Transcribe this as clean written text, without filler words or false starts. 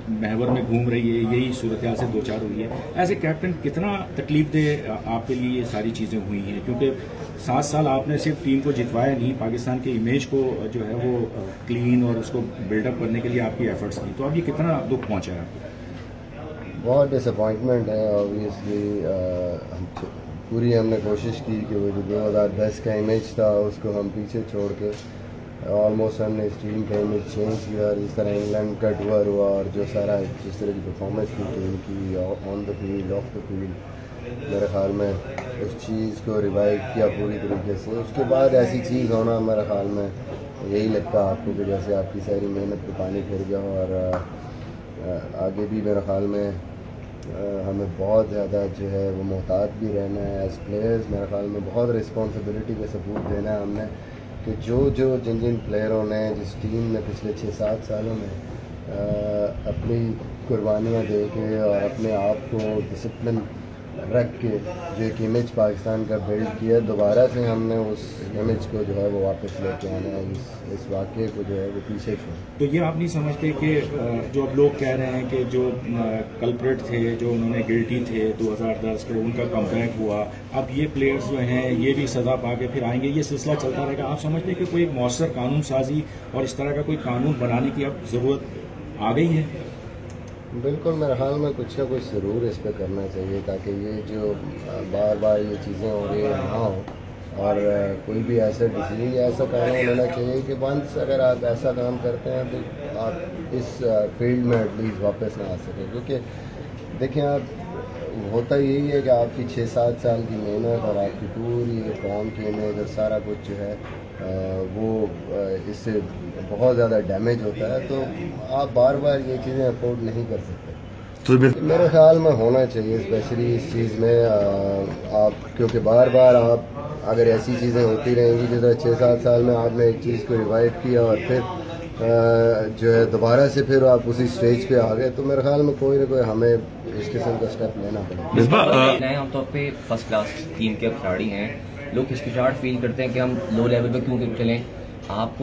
محور میں گھوم رہی ہے، یہی صورتحال سے دوچار ہوئی ہے. ایز اے کیپٹن کتنا تکلیف دہ آپ کے لیے یہ ساری چیزیں ہوئی ہیں؟ کیونکہ 7 سال آپ نے صرف ٹیم کو جتوایا نہیں، پاکستان کے امیج کو جو ہے وہ کلین اور اس کو بلڈ اپ کرنے کے لیے آپ کی ایفرٹس تھیں. تو اب یہ کتنا دکھ پہنچا ہے آپ کو؟ بہت ڈس اپوائنٹمنٹ ہے اوبویسلی. پوری ہم نے کوشش کی کہ وہ جو 2010 کا امیج تھا اس کو ہم پیچھے چھوڑ کے آلموسٹ ہم نے اس ٹیم کا امیج چینج کیا. جس طرح انگلینڈ کا ٹور ہوا اور جس طرح کی پرفارمنس تھی ٹیم کی on the field off the field, میرے خیال میں اس چیز کو ریوائو کیا پوری طریقے سے. اس کے بعد ایسی چیز ہونا میرے خیال میں یہی لگتا آپ کو کہ جیسے آپ کی ساری محنت پہ پانی پھر گیا. اور آگے بھی میرے خیال میں ہمیں بہت زیادہ جو ہے وہ محتاط بھی رہنا ہے ایز پلیئرز. میرے خیال میں بہت رسپانسبلٹی کا ثبوت دینا ہے ہم نے کہ جن پلیئروں نے جس ٹیم نے پچھلے 6-7 سالوں میں اپنی قربانیاں دے کے اور اپنے آپ کو ڈسپلن رکھ کے جو ایک امیج پاکستان کا بلڈ کیا، دوبارہ سے ہم نے اس امیج کو جو ہے وہ واپس لے کے آنا ہے، اس واقعے کو جو ہے وہ پیچھے چھوڑ. تو یہ آپ نہیں سمجھتے کہ جو اب لوگ کہہ رہے ہیں کہ جو کلپریٹ تھے، جو انہوں نے گلٹی تھے 2010 کے، ان کا کم بیک ہوا، اب یہ پلیئرز جو ہیں یہ بھی سزا پا کے پھر آئیں گے، یہ سلسلہ چلتا رہے گا؟ آپ سمجھتے ہیں کہ کوئی مؤثر قانون سازی اور اس طرح کا کوئی قانون بنانے کی اب ضرورت آ گئی ہے؟ بالکل، میرے خیال میں کچھ نہ کچھ ضرور اس پہ کرنا چاہیے تاکہ یہ جو بار بار یہ چیزیں ہو رہی ہیں نہ ہو. اور کوئی بھی ایسا ڈیسیجن یا ایسا قانون ہونا چاہیے کہ ونس اگر آپ ایسا کام کرتے ہیں تو آپ اس فیلڈ میں ایٹ لیسٹ واپس نہ آ سکیں. کیونکہ دیکھیں، آپ ہوتا یہی ہے کہ آپ کی 6-7 سال کی محنت اور آپ کی پوری قوم کی امیج اور سارا کچھ جو ہے وہ اس سے بہت زیادہ ڈیمیج ہوتا ہے. تو آپ بار بار یہ چیزیں افورڈ نہیں کر سکتے. میرے خیال میں ہونا چاہیے اسپیشلی اس چیز میں آپ، کیونکہ بار بار آپ اگر ایسی چیزیں ہوتی رہیں گی، جیسے 6-7 سال میں آپ نے ایک چیز کو ریوائو کیا اور پھر جو ہے دوبارہ سے پھر آپ اسی اسٹیج پہ آ گئے، تو میرے خیال میں کوئی نہ کوئی ہمیں اس قسم کا اسٹیپ لینا پڑے گا. عام طور پہ فرسٹ کلاس ٹیم کے کھلاڑی ہیں، لوگ ہچکچاہٹ فیل کرتے ہیں کہ ہم لو لیول پہ کیوں چلیں. آپ کو